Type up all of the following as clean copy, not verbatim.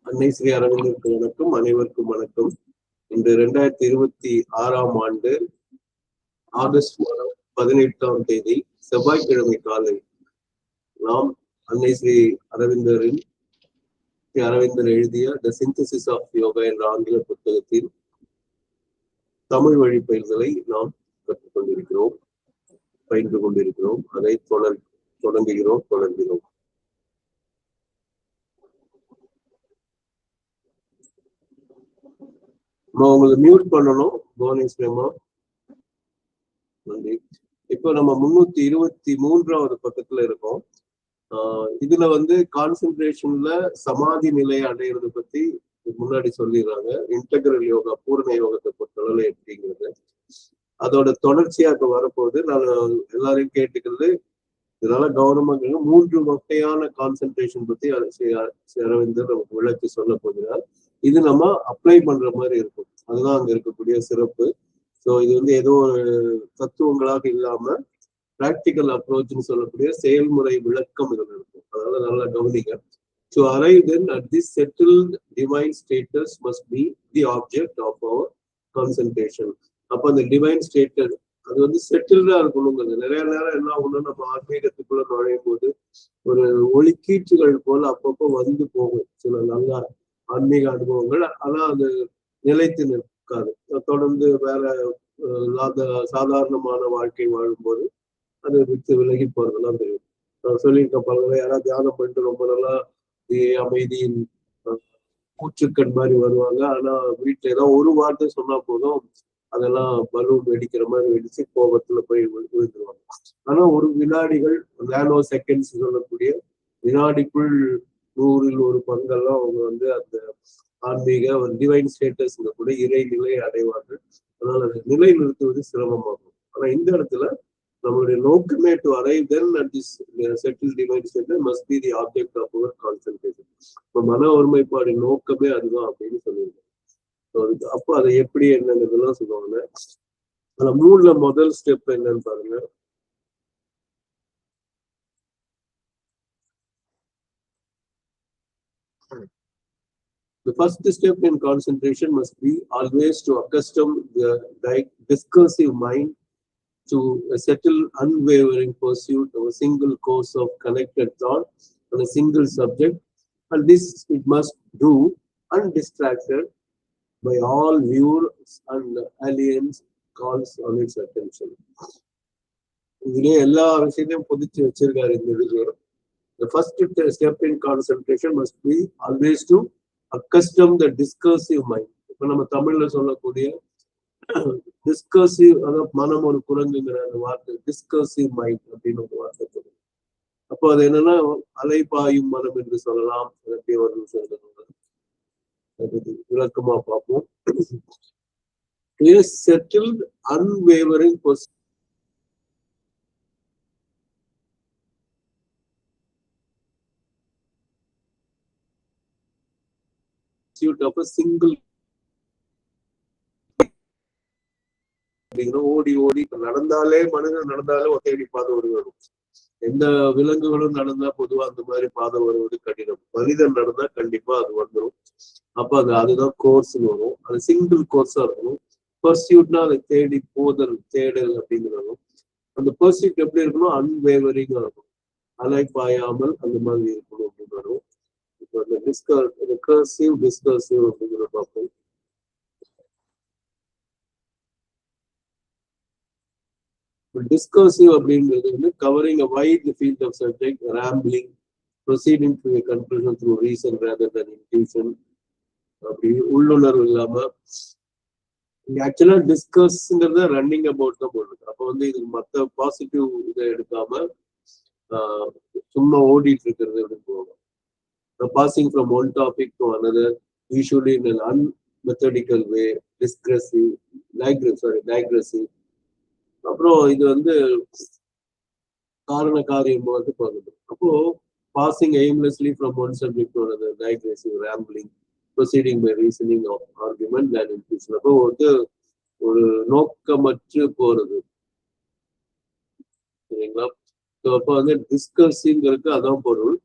அன்னை ஸ்ரீ அரவிந்தருக்கு வணக்கம். அனைவருக்கும் வணக்கம். இன்று 2026 ஆண்டு ஆகஸ்ட் மாதம் 18ஆம் தேதி செவ்வாய்க்கிழமை காலை நாம் அன்னை ஸ்ரீ அரவிந்தர் எழுதிய த சிந்தசிஸ் ஆஃப் யோகா என்ற ஆங்கில புத்தகத்தில் தமிழ் வழி பயில்களை நாம் கற்றுக்கொண்டிருக்கிறோம், பயின்று கொண்டிருக்கிறோம். அதை தொடர்கிறோம். உங்களை மியூட் பண்ணணும் புவனேஸ்வரமா. நன்றி. இப்போ நம்ம 323வது பக்கத்துல இருக்கோம். இதுல கான்சென்ட்ரேஷன்ல சமாதி நிலையை அடையிறது பத்தி முன்னாடி சொல்லிடுறாங்க. இன்டெகிரல் யோகா பூர்ண யோகத்தை பொறுத்தளவு எப்படிங்கிறது அதோட தொடர்ச்சியா இப்ப வரப்போகுது. நான் எல்லாரையும் கேட்டுக்கிறது, இதனால கவனமாக 3 வகையான கான்சென்ட்ரேஷன் பத்தி அரவிந்தர் நமக்கு விளக்கி சொல்ல போகிறார். இது நம்ம அப்ளை பண்ற மாதிரி இருக்கும். அதுதான் அங்க இருக்கக்கூடிய சிறப்பு. ஸோ இது ஏதோ ஒரு தத்துவங்களாக இல்லாம பிராக்டிக்கல் அப்ரோச்னு சொல்லக்கூடிய செயல்முறை விளக்கம் இதுல இருக்கும். அதனால நல்லா கவனிங்க. To arrive then at this settled divine status must be the object of our concentration. அப்ப அந்த டிவைன் ஸ்டேட்டஸ் அது செட்டில்டா இருக்கணுங்கிறது. நிறைய நேரம் என்ன ஆகணும், நம்ம ஆன்மீகத்துக்குள்ள நுழையும் போது ஒரு ஒளிக்கீற்றுகள் போல அப்பப்போ போகும் சில நல்ல ஆன்மீக அனுபவங்கள். ஆனா அது நிலைத்து நிற்காது. தொடர்ந்து வேற சாதாரணமான வாழ்க்கை வாழும்போது அது விட்டு விலகி போறதெல்லாம் தெரியும். சொல்லியிருக்க பல யாராவது தியானம் பண்ணிட்டு ரொம்ப நல்லா அமைதியின் கூற்றுக்கண் மாதிரி வருவாங்க. ஆனா வீட்டுல ஏதாவது ஒரு வார்த்தை சொன்னா போதும் அதெல்லாம் பலூன் வெடிக்கிற மாதிரி வெடிச்சு கோபத்துல போய் விழுந்துருவாங்க. ஆனா ஒரு வினாடிகள், நானோ செகண்ட்ஸ் சொல்லக்கூடிய வினாடிக்குள் 100ல் 1 பங்கெல்லாம் அவங்க அந்த ஆன்மீக ஒரு டிவைன் ஸ்டேட்டஸ் கூட இறை நிலை அடைவார்கள். அதனால அதை நிலை நிறுத்துவது சிரமமாகும். ஆனா இந்த இடத்துல நம்மளுடைய நோக்கமே to arrive then at this settled divine status must be the object of our concentration. இப்போ மன ஒருமைப்பாடு நோக்கமே அதுதான் அப்படின்னு சொல்லியிருக்கோம். அப்போ அதை எப்படி என்னங்கிறதுலாம் சொல்லுவாங்க. அதுல 3ல முதல் ஸ்டெப் என்னன்னு பாருங்க. The first step in concentration must be always to accustom the discursive mind to a settled, unwavering pursuit of a single course of connected thought on a single subject, and this it must do undistracted by all viewers and aliens calls on its attention. இதுலயே எல்லா விஷயத்தையும் பொதிச்சு வச்சிருக்காரு இந்த video. The first step in concentration must be always to accustom the discursive mind. இப்ப நம்ம தமிழ்ல சொல்லக்கூடிய டிஸ்கர்சிவ், அதாவது மனம் ஒரு குரங்குங்கிற அந்த வார்த்தை டிஸ்கர்சிவ் மைண்ட் அப்படின்னு ஒரு வார்த்தை சொல்லுங்க. அப்போ அது என்னன்னா அலைபாயும் மனம் என்று சொல்லலாம். எப்படி வரும்னு சொல்லுங்க, விளக்கமா பார்ப்போம். Settled, unwavering pursuit of a single. ஓடி ஓடி நடந்தாலே மனிதன் நடந்தாலே ஒத்தையடி பாதை வரும். எந்த விலங்குகளும் நடந்தா பொதுவா அந்த மாதிரி பாதை வருவது கடினம். மனிதன் நடந்தா கண்டிப்பா அது வந்துடும். அப்ப அதுதான் கோர்ஸ்ன்னு வரும். அது சிங்கிள் கோர்ஸா இருக்கணும். பர்சியூட்னா அதை தேடி போதல், தேடல் அப்படிங்கிறது. அந்த பர்சியூட் எப்படி இருக்கணும், அன்வேவரிங்கா இருக்கும், அலைப்பாயாமல் அந்த மாதிரி இருக்கணும் அப்படின்னு வரும். இப்போ அந்த டிஸ்கர்சிவ் அப்படிங்கிற பார்ப்போம். Discursive அப்படிங்கிறது covering a wide field of subject, rambling, proceeding to a conclusion through reason rather than intuition. அப்படி உள்ளுணர்வு இல்லாம ஆக்சுவலா டிஸ்கஸ்ங்கிறத ரன்னிங் அபவுட் தான் போடுறது. அப்போ இது மற்ற பாசிட்டிவ் இதை எடுக்காம சும்மா ஓடிட்டு இருக்கிறது அப்படின்னு போவாங்க. Passing from one topic to another, usually in an unmethodical way, digressive. அப்புறம் இது காரண காரியம் போகுது. அப்போ passing aimlessly from one subject to another, digressive, rambling, proceeding by reasoning of argument and intuition. அப்போ ஒரு நோக்கமற்று போறது, சரிங்களா? அப்போ டிஸ்கஸிங்கிறதுக்கு அதான் பொருள்.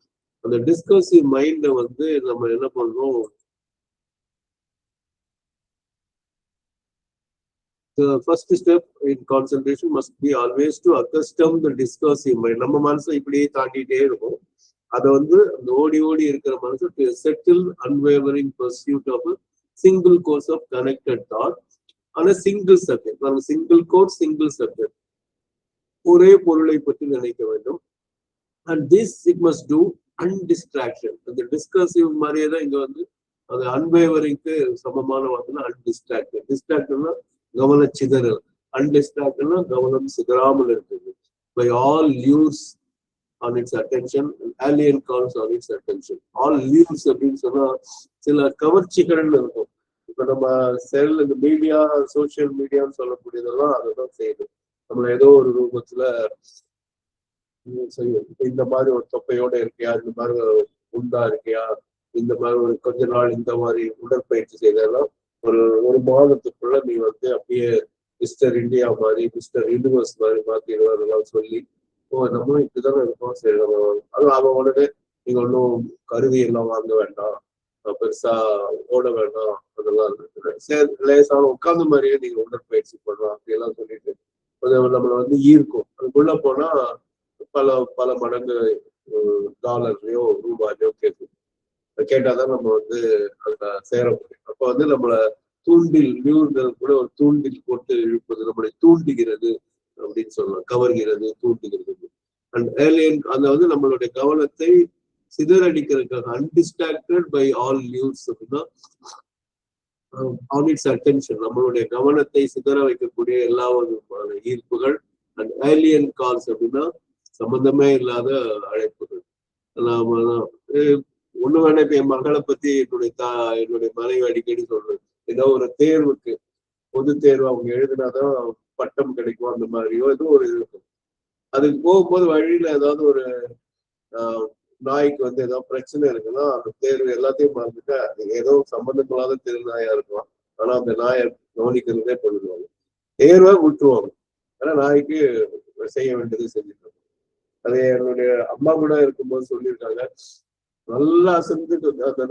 அந்த டிஸ்கர்சிவ் மைண்ட வந்து நம்ம என்ன பண்றோம், the first step in concentration must be always to accustom the discursive mind. நம்ம மனசை இப்படியே தாண்டிட்டே இருக்கும். அதை வந்து அந்த ஓடி ஓடி இருக்கிற மனசு to settle unwavering pursuit of a single course of connected thought on a single subject. single course, single subject. ஒரே பொருளை பற்றி நினைக்க வேண்டும். And this it must do undistraction. அந்த டிஸ்கர்சிவ் மாதிரியே தான் இங்க வந்து அது அன்வேவரிங்க்கு சமமான வார்த்தை அன்டிஸ்ட்ராக்டட். டிஸ்ட்ராக்டட்னா கவனச்சிதறல், அன்டிஸ்ட்ராக்டட்னா கவனம் சிதறாமல் இருக்குது. By all lures on its attention, alien calls on its attention. All lures அப்படின்னு சொன்னா சில கவர்ச்சிகள்னு இருக்கும். இப்ப நம்ம செல் இந்த மீடியா, சோசியல் மீடியான்னு சொல்லக்கூடியதெல்லாம் அதைதான் செய்யுது. நம்மள ஏதோ ஒரு ரூபத்துல செய்யும். இந்த மாதிரி ஒரு தொப்பையோட இருக்கியா, இந்த மாதிரி உண்டா இருக்கியா, இந்த மாதிரி ஒரு கொஞ்ச நாள் இந்த மாதிரி உடற்பயிற்சி செய்தாலும் ஒரு மாதத்துக்குள்ள நீ வந்து அப்படியே மிஸ்டர் இந்தியா மாதிரி, மிஸ்டர் யூனிவர்ஸ் மாதிரி மாத்திடுவார் சொல்லி, நம்மளும் இப்படிதானே இருக்கோம், சரி நம்ம அது அவன் உடனே நீங்க ஒன்றும் கருவி எல்லாம் வாங்க வேண்டாம், பெருசா ஓட வேண்டாம், அதெல்லாம் சரி லேசான உட்கார்ந்த மாதிரியே நீங்க உடற்பயிற்சி பண்ணலாம் அப்படியெல்லாம் சொல்லிட்டு நம்மளை வந்து ஈர்க்கும். அதுக்குள்ள போனா பல பல மடங்கு டாலர்லயோ ரூபாயோ கேட்டாதான் நம்ம வந்து அங்க சேர முடியும். அப்ப வந்து நம்மள தூண்டில் நியூர்கள் கூட ஒரு தூண்டில் போட்டு இழுப்பது, நம்மளை தூண்டுகிறது அப்படின்னு சொல்லலாம். கவர்கிறது, தூண்டுகிறது. அண்ட் ஏலியன் அந்த வந்து நம்மளுடைய கவனத்தை சிதறடிக்கிறதுக்காக அன்டிஸ்ட்ராக்டட் பை ஆல் நியூஸ் அப்படின்னா ஆன் இட்ஸ் அட்டென்ஷன், நம்மளுடைய கவனத்தை சிதற வைக்கக்கூடிய எல்லா விதமான ஈர்ப்புகள். அண்ட் ஏலியன் கால்ஸ் அப்படின்னா சம்பந்தமே இல்லாத அழைப்புகள். ஒண்ணு வேணா இப்ப என் மகளை பத்தி என்னுடைய மனைவி அடிக்கடி சொல்றது, ஏதோ ஒரு தேர்வுக்கு பொது தேர்வு அவங்க எழுதினாதான் பட்டம் கிடைக்கும், அந்த மாதிரியோ ஏதோ ஒரு இது இருக்கும். அதுக்கு போகும்போது வழியில ஏதாவது ஒரு நாய்க்கு வந்து ஏதாவது பிரச்சனை இருக்குன்னா அந்த தேர்வு எல்லாத்தையும் மறந்துட்டு அது ஏதோ சம்பந்தமில்லாத தெரு நாயா இருக்கலாம், ஆனா அந்த நாயை கவனிக்கிறதே பண்ணிடுவாங்க, தேர்வை விட்டுருவாங்க. ஆனா நாய்க்கு செய்ய வேண்டியது செஞ்சுட்டு அது என்னுடைய அம்மா கூட இருக்கும்போது சொல்லியிருக்காங்க, நல்லா அசந்து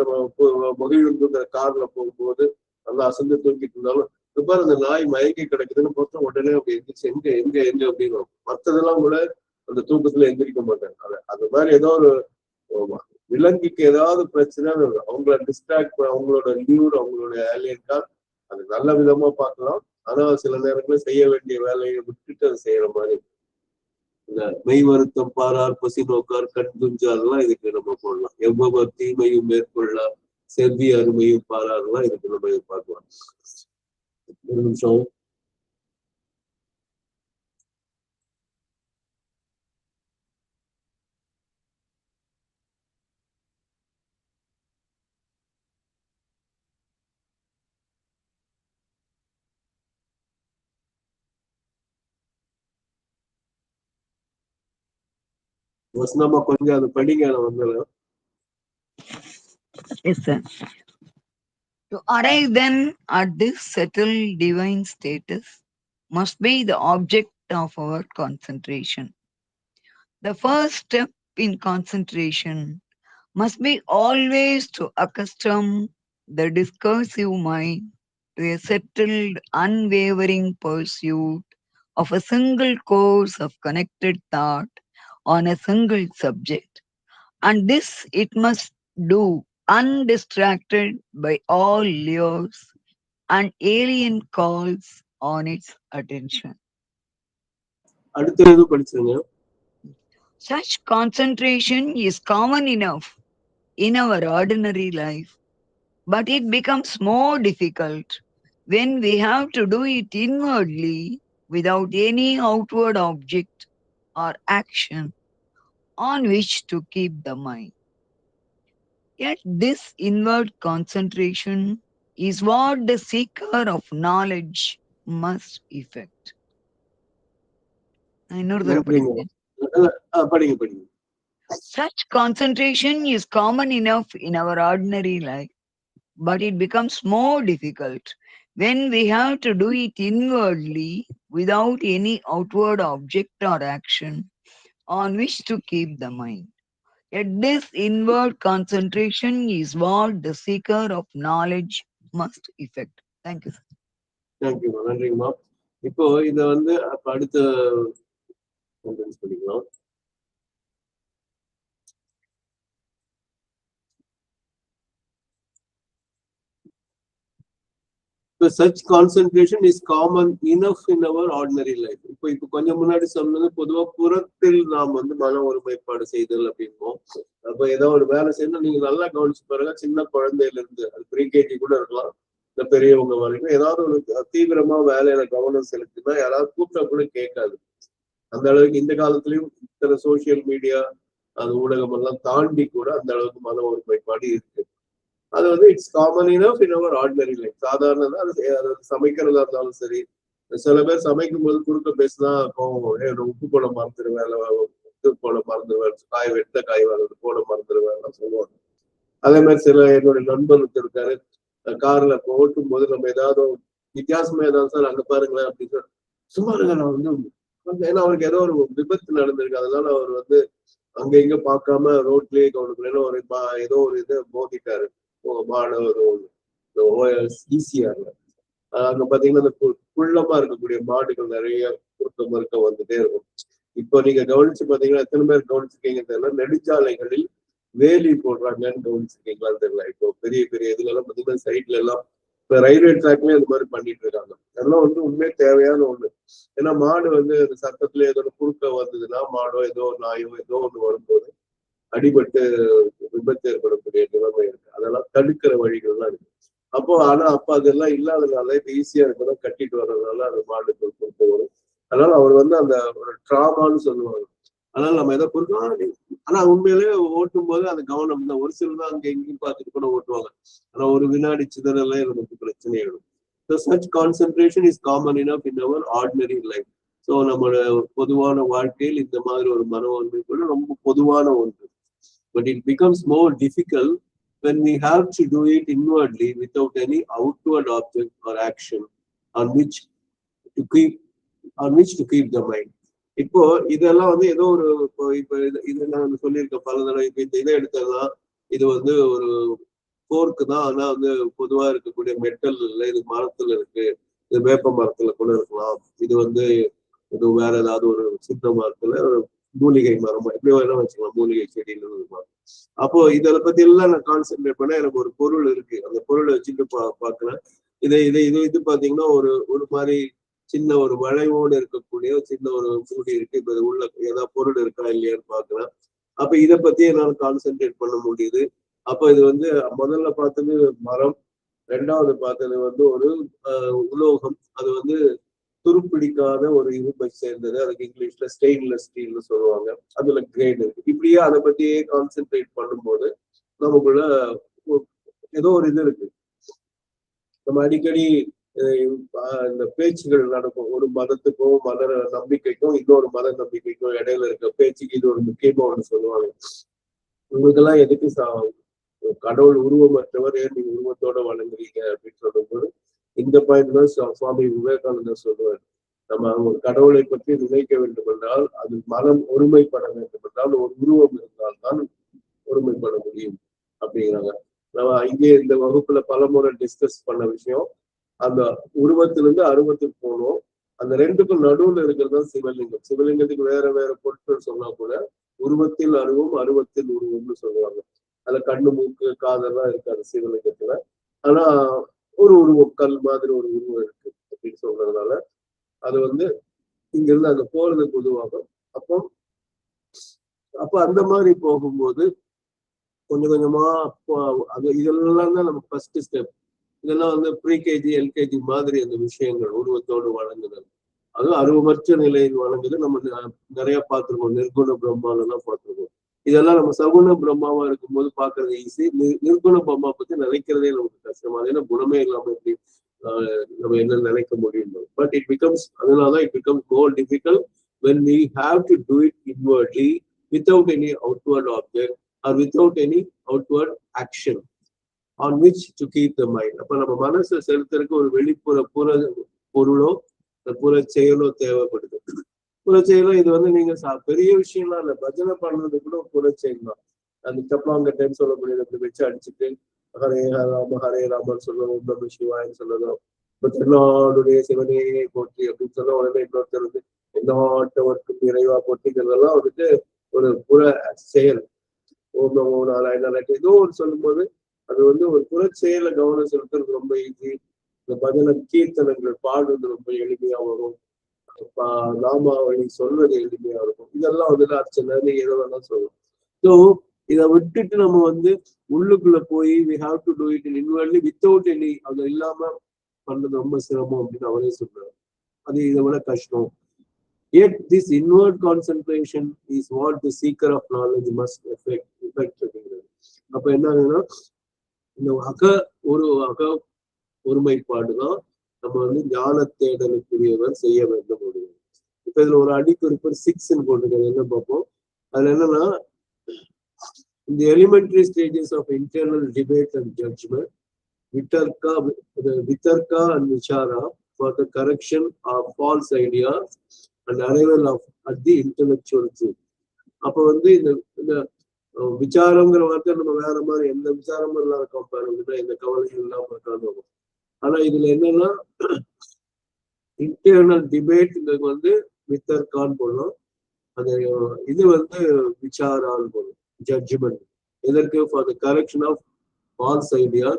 நம்ம மகிழ்ந்து கார்ல போகும்போது நல்லா அசந்து தூங்கிட்டு இருந்தாலும் இப்ப அந்த நாய் மயக்கி கிடக்குதுன்னு பார்த்தா உடனே அப்படி எந்திரிச்சு எங்க எங்க எங்க அப்படின்னு மற்றதெல்லாம் கூட அந்த தூக்கத்துல எந்திரிக்க மாட்டாங்க. அது மாதிரி ஏதோ ஒரு விலங்குக்கு ஏதாவது பிரச்சனை அவங்கள டிஸ்ட்ராக்ட் அவங்களோட லியூர், அவங்களோட ஏலியன் கால் அது நல்ல விதமா பார்க்கலாம். ஆனா சில நேரங்களில் செய்ய வேண்டிய வேலையை விட்டுட்டு அதை செய்யற மாதிரி இந்த மெய் வருத்தம் பாரார், பசி நோக்கார், கண் துஞ்சாலாம் இதுக்கு நம்ம போடலாம். எவ்வளவு தீமையும் மேற்கொள்ளலாம், செவ்வி அருமையும் பாரார்லாம் இதுக்கு நம்ம பார்க்கலாம். ஒரு நிமிஷம். வசனமா கொஞ்சம் அது படிங்க, வந்துடும். Yes, sir. To arrive then at this settled divine status must be the object of our concentration. The first step in concentration must be always to accustom the discursive mind to a settled, unwavering pursuit of a single course of connected thought on a single subject. And this it must do undistracted by all lures and alien calls on its attention. Such concentration is common enough in our ordinary life, but it becomes more difficult when we have to do it inwardly without any outward object or action on which to keep the mind. Yet this inward concentration is what the seeker of knowledge must effect. Such concentration is common enough in our ordinary life, but it becomes more difficult when we have to do it inwardly without any outward object or action on which to keep the mind. Yet this inward concentration is what the seeker of knowledge must effect. Thank you. தேங்க்யூமா, நன்றிங்கம்மா. இப்போ இதை வந்து அப்ப அடுத்த பண்ணிக்கலாம். Such concentration is common enough in our ordinary life. இப்போ கொஞ்சம் முன்னாடி சொன்னது பொதுவா புறத்தில் நாம் வந்து மன ஒருமைப்பாடு செய்தல் அப்படின்போம். அப்ப ஏதோ ஒரு வேலை செய்யணும், நீங்க நல்லா கவனிச்சு பாருங்க, சின்ன குழந்தையில இருந்து அது ப்ரீகேஜி கூட இருக்கலாம், இந்த பெரியவங்க வரைக்கும் ஏதாவது ஒரு தீவிரமா வேலையில கவனம் செலுத்தினா யாராவது கூப்பிட்டா கூட கேட்காது. அந்த அளவுக்கு இந்த காலத்துலயும் இத்தனை சோசியல் மீடியா அது ஊடகம் எல்லாம் தாண்டி கூட அந்த அளவுக்கு மன ஒருமைப்பாடு இருக்கு. அது வந்து it's common enough in our ordinary life. சாதாரண அது சமைக்கிறதா இருந்தாலும் சரி, சில பேர் சமைக்கும் போது குறுக்க பேசினா உப்பு போட மறந்துடுவேன், உப்பு போட மறந்துடுவேன், காய் வெட்ட காய் போட மறந்துடுவேன் சொல்லுவாங்க. அதே மாதிரி சில என்னுடைய நண்பருக்கு இருக்காரு, கார்ல ஓட்டும் போது நம்ம ஏதாவது வித்தியாசமா ஏதாவது சார் அங்க பாருங்களேன் அப்படின்னு சும்மா இருங்க நான் வந்து, ஏன்னா அவருக்கு ஏதோ ஒரு விபத்து நடந்திருக்கு, அதனால அவர் வந்து அங்க இங்க பார்க்காம ரோட்லயே கவனிக்கல, ஒரு ஏதோ ஒரு இதை மோதிட்டாரு மாணவர் ஈஸியார்ல. அங்க பாத்தீங்கன்னா இந்த குள்ளமா இருக்கக்கூடிய மாடுகள் நிறைய குறுக்க மறுக்க வந்துட்டே இருக்கும். இப்போ நீங்க கவனிச்சு பாத்தீங்கன்னா எத்தனை பேர் கவனிச்சிருக்கீங்க தெரியல, நெடுஞ்சாலைகளில் வேலி போடுறாங்கன்னு கவனிச்சிருக்கீங்களான்னு தெரியல. இப்போ பெரிய பெரிய இதுல எல்லாம் பாத்தீங்கன்னா சைட்ல எல்லாம் இப்ப ரயில்வே ட்ராக்லயே அது மாதிரி பண்ணிட்டு இருக்காங்க. அதெல்லாம் வந்து உண்மையே தேவையான ஒண்ணு. ஏன்னா மாடு வந்து அந்த சத்தத்துல ஏதோ குறுக்க வந்ததுன்னா, மாடோ ஏதோ நாயோ ஏதோ ஒண்ணு வரும்போது அடிபட்டு விபத்து ஏற்படக்கூடிய நிலைமை இருக்கு. அதெல்லாம் தடுக்கிற வழிகள்லாம் இருக்கு. அப்ப அதெல்லாம் இல்லாததுனால இப்ப ஈஸியா இருக்கணும், கட்டிட்டு வர்றதுனால அந்த மாடுகள் குறுக்க வரும். அதனால அவர் வந்து அந்த ஒரு ட்ராமான்னு சொல்லுவாங்க. அதனால நம்ம எதை குறுக்க, ஆனா உண்மையிலேயே ஓட்டும் போது அந்த கவனம் தான். ஒரு சிலர் தான் அங்க எங்கேயும் பார்த்துட்டு கூட ஓட்டுவாங்க. ஆனா ஒரு வினாடி சிதறலே நமக்கு பிரச்சனை ஆயிடும். So such concentration is common enough in our ordinary life. So நம்மளோட பொதுவான வாழ்க்கையில் இந்த மாதிரி ஒரு மன ஒன்மை கூட ரொம்ப பொதுவான ஒன்று. But it becomes more difficult when we have to do it inwardly without any outward object or action on which to keep the mind. இப்போ இதெல்லாம் வந்து ஏதோ ஒரு இப்போ இது நான் சொல்லியிருக்கேன் பல தடவை. இப்போ இந்த இதை எடுத்ததுதான் இது வந்து ஒரு போர்க்கு தான், ஆனா வந்து பொதுவா இருக்கக்கூடிய மெட்டல் இல்லை, இது மரத்துல இருக்கு, இது வேப்ப மரத்துல கூட இருக்கலாம், இது வந்து இது வேற ஏதாவது ஒரு சின்ன மரத்துல ஒரு மூலிகை மரம் எப்படி வேணா வச்சுக்கலாம், மூலிகை செடின்னு இருக்கும். அப்போ இதை பத்தி எல்லாம் நான் கான்சென்ட்ரேட் பண்ண எனக்கு ஒரு பொருள் இருக்கு, அந்த பொருளை வச்சுட்டு பாக்குறேன். இது பாத்தீங்கன்னா ஒரு மாதிரி சின்ன ஒரு வளைவோடு இருக்கக்கூடிய சின்ன ஒரு மூடி இருக்கு. இப்ப இது உள்ள ஏதாவது பொருள் இருக்கா இல்லையான்னு பாக்குறேன். அப்ப இதை பத்தி என்னால கான்சென்ட்ரேட் பண்ண முடியுது. அப்ப இது வந்து முதல்ல பார்த்தது மரம், ரெண்டாவது பார்த்தது வந்து ஒரு உலோகம், அது வந்து துருப்பிடிக்காத ஒரு இரும்பை சேர்ந்தது, அதுக்கு இங்கிலீஷ்ல ஸ்டெயின்லெஸ் ஸ்டீல்னு சொல்லுவாங்க, அதுல கிரேட் இருக்கு. இப்படியே அதை பத்தியே கான்சென்ட்ரேட் பண்ணும்போது நமக்குள்ள ஏதோ ஒரு இது இருக்கு. நம்ம அடிக்கடி இந்த பேச்சுகள் நடக்கும், ஒரு மதத்துக்கும் மத நம்பிக்கைக்கும் இன்னொரு மத நம்பிக்கைக்கும் இடையில இருக்க பேச்சுக்கு இது ஒரு முக்கியமா ஒண்ணு சொல்லுவாங்க. உங்களுக்கெல்லாம் எதுக்கு கடவுள் உருவமற்றவர், ஏன் நீங்க உருவத்தோட வணங்குறீங்க அப்படின்னு சொல்லும்போது இந்த பாயிண்ட் தான் சுவாமி விவேகானந்தர் சொல்லுவார். நம்ம ஒரு கடவுளை பற்றி நினைக்க வேண்டும் என்றால், அது மனம் ஒருமைப்பட வேண்டும் என்றால் ஒரு உருவம் இருந்தால் தான் ஒருமைப்பட முடியும் அப்படிங்கிறாங்க. நம்ம இங்கே இந்த வகுப்புல பல முறை டிஸ்கஸ் பண்ண விஷயம், அந்த உருவத்திலிருந்து அருவத்துக்கு போகணும். அந்த ரெண்டுக்கும் நடுவுல இருக்கிறது தான் சிவலிங்கம். சிவலிங்கத்துக்கு வேற வேற பொருட்கள் சொன்னா கூட உருவத்தில் அருவம், அருவத்தில் உருவம்னு சொல்லுவாங்க. அதுல கண்ணு மூக்கு காதெல்லாம் இருக்காது சிவலிங்கத்துல. ஆனா ஒரு உருவம் கல் மாதிரி ஒரு உருவம் இருக்கு அப்படின்னு சொல்றதுனால அது வந்து இங்க இருந்து அங்க போறதுக்கு உருவாகும். அப்போ அந்த மாதிரி போகும்போது கொஞ்சம் கொஞ்சமா அது இதெல்லாம் தான் நமக்கு ஃபர்ஸ்ட் ஸ்டெப். இதெல்லாம் வந்து ப்ரீகேஜி எல்கேஜி மாதிரி அந்த விஷயங்கள் உருவத்தோடு வழங்குதல், அதுவும் அருவமற்ற நிலையில் வழங்குது. நம்ம நிறைய பார்த்துருக்கோம், நிர்குண பிரம்மாலாம் பார்த்துருக்கோம். இதெல்லாம் நம்ம சகுண பிரம்மாவா இருக்கும்போது பாக்குறது ஈஸி, நிர்குண பிரம்மா பத்தி நினைக்கிறதே நமக்கு கஷ்டமா, ஏன்னா குணமே இல்லாம எப்படி நம்ம என்ன நினைக்க முடியும். பட் இட் பிகம்ஸ், அதனாலதான் it becomes more difficult when we have to do it inwardly without any outward object or without any outward action on which to keep the mind. அப்ப நம்ம மனசை செலுத்துறதுக்கு ஒரு வெளிப்புற பொருளோ புற செயலோ தேவைப்படுது. புற செயலோ இது வந்து நீங்க பெரிய விஷயம்லாம் இல்லை, பஜனை பண்றது கூட புற செயல் தான். அந்த சப்பாங்கட்டன்னு சொல்லக்கூடியது அப்படி வச்சு அடிச்சுட்டு ஹரே ராமன் சொல்லணும், ஓம் நம சிவாயன்னு சொல்லணும், இப்ப திருநாடுடைய சிவனே போற்றி அப்படின்னு சொன்னா உடனே இன்னொருத்தர் வந்து எல்லாட்டவர்க்கும் இறைவா போற்றிக்கிறதெல்லாம் வந்துட்டு ஒரு புற செயல். ஓம் நமோ நாராயண ஏதோ ஒரு சொல்லும் போது அது வந்து ஒரு புற செயல கவனம் செலுத்துறது ரொம்ப ஈஸி. இந்த பஜனை கீர்த்தனங்கள் பாடுறது ரொம்ப எளிமையா வரும், நாமாவளி சொல்றது எளிமையா இருக்கும். இதெல்லாம் வந்துட்டு அர்ச்சனை ஏதோ வேணா சொல்லும். ஸோ இதை விட்டுட்டு நம்ம வந்து உள்ளுக்குள்ள போய் we have to do it inwardly without any, அது இல்லாம பண்றது ரொம்ப சிரமம் அப்படின்னு அவரே சொல்றாரு. அது இதை விட கஷ்டம். Yet this inward concentration is what the seeker of knowledge must effect. அப்ப என்ன ஆகுதுன்னா இந்த அக ஒருமைப்பாடுதான் நம்ம வந்து ஞான தேடலுக்குரியவர் செய்ய வேண்டும். இப்ப இதுல ஒரு அடிக்குறிப்பு 6 போட்டுக்கிறது என்ன பார்ப்போம். அதுல என்னன்னா in the elementary stages of internal debate and judgment, vitarka and vichara for the correction of false ideas and arrival of at the intellectual truth. அப்ப வந்து இந்த விசாரங்கிற வார்த்தை நம்ம வேற மாதிரி எந்த விசாரமும் இல்லாத கம்பேர் எந்த கவலையும் இல்லாம இருக்காது. ஆனா இதுல என்னன்னா இன்டர்னல் டிபேட்ங்கிறது வந்து வித்தர்கான்னு போடணும், அந்த இது வந்து விசாரான்னு போடணும். Judgment. இதற்கு for the correction of false ideas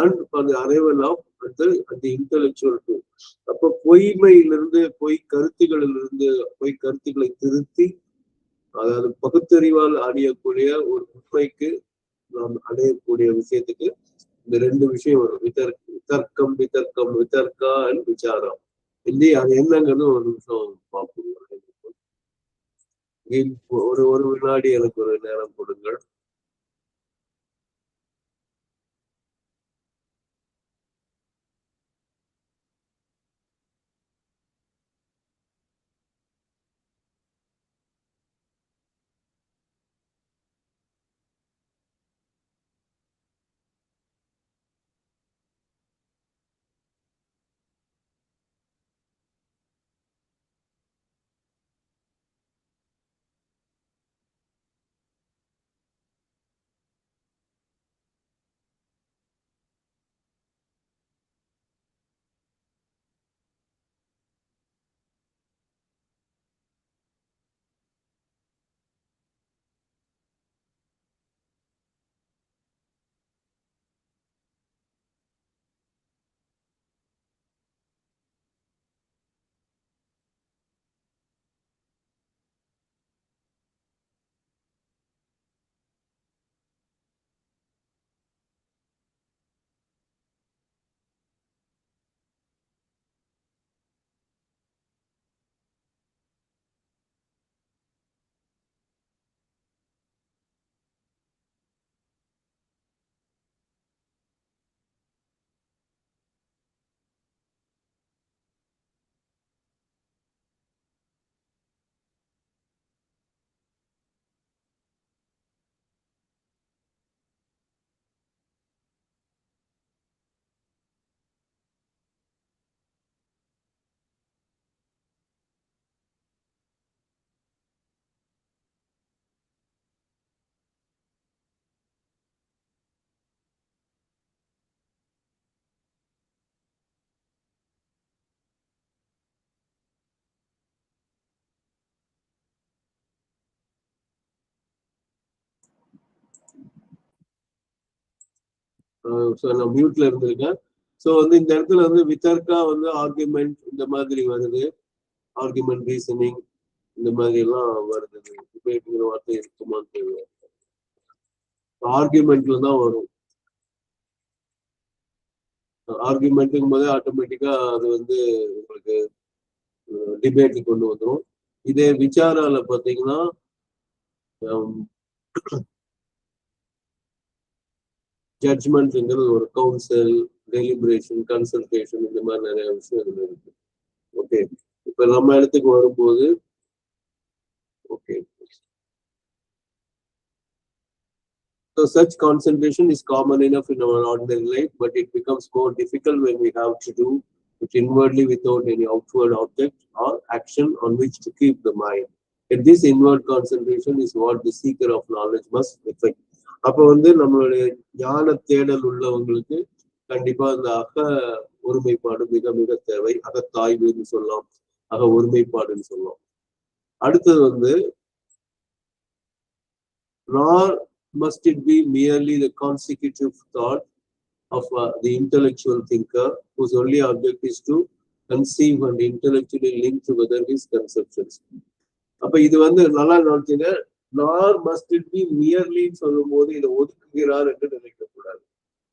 and for the arrival of at the intellectual truth. அப்ப பொய்மையிலிருந்து பொய் கருத்துக்களை திருத்தி, அதாவது பகுத்தறிவால் அடையக்கூடிய ஒரு உண்மைக்கு நாம் அடையக்கூடிய விஷயத்துக்கு இந்த 2 விஷயம் வரும். வித்தர்க்கா அண்ட் விசாரா. இல்லையே அது என்னங்கிறது ஒரு நிமிஷம் பார்ப்போம். ஒரு வினாடி எனக்கு ஒரு நேரம் கொடுங்கள். நான் மியூட்ல இருந்திருக்கேன். ஸோ வந்து இந்த இடத்துல வந்து வித்தர்க்கா வந்து ஆர்குமெண்ட் இந்த மாதிரி வருது, ஆர்குமெண்ட் ரீசனிங் இந்த மாதிரி எல்லாம் வருது. டிபேட்ங்கிற வார்த்தை இருக்குமான்னு தெரியல, ஆர்குமெண்ட்ல தான் வரும். ஆர்குமெண்ட்டுங்கும் போது ஆட்டோமேட்டிக்கா அது வந்து உங்களுக்கு டிபேட் கொண்டு வந்துடும். இதே விசாரால பாத்தீங்கன்னா ஜட்ஜ்மெண்ட்ங்கிறது ஒரு கவுன்சில், டெலிபரேஷன், கன்சல்டேஷன், இந்த மாதிரி நிறைய விஷயம் இதுல இருக்கு. ஓகே, இப்ப நம்ம இடத்துக்கு வரும்போது okay, so such concentration is common enough in our ordinary life, but it becomes more difficult when we have to do it inwardly without any outward object or action on which to keep the mind. And this inward concentration is what the seeker of knowledge must reflect. அப்ப வந்து நம்மளுடைய ஞான தேடல் உள்ளவங்களுக்கு கண்டிப்பா அந்த ஒருமைப்பாடு மிக மிக தேவை. அகத்தாய்வுன்னு சொல்லலாம், ஒருமைப்பாடுன்னு சொல்லலாம். அடுத்தது வந்து nor must it be merely the consecutive thought of the intellectual thinker whose only object is to conceive and intellectually link together his conceptions. அப்ப இது வந்து நல்லா நினைச்சுங்க, nor must it be merely சொல்லும் போது இதை ஒதுக்குகிறார் என்று நினைக்க கூடாது.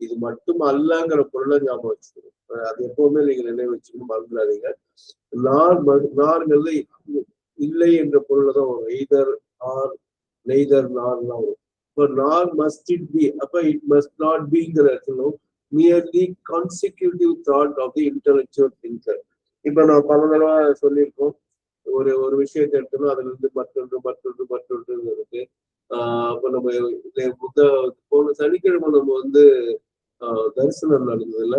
இது மட்டும் அல்லங்கிற பொருளை ஞாபகம் வச்சுக்கணும். அது எப்பவுமே நீங்க நினைவு வச்சுக்கணும், மறந்துடாதீங்க. நார்ங்கிறது இல்லை என்ற பொருளை தான் வரும். எய்தர் ஆர் நெய்தர் நார்லாம் வரும். இப்போ நார் மஸ்ட் இட் பி, அப்ப இட் மஸ்ட் நாட் பிங்கிற சொல்லணும். merely consecutive thought of the intellectual thinker. இப்ப நான் பல தடவை சொல்லியிருக்கோம், ஒரு விஷயத்தை எடுத்தோம்னா அதுல இருந்து மற்றொன்று இருக்கு. அப்ப நம்ம போன சனிக்கிழமை நம்ம வந்து தரிசனம் நடந்ததுல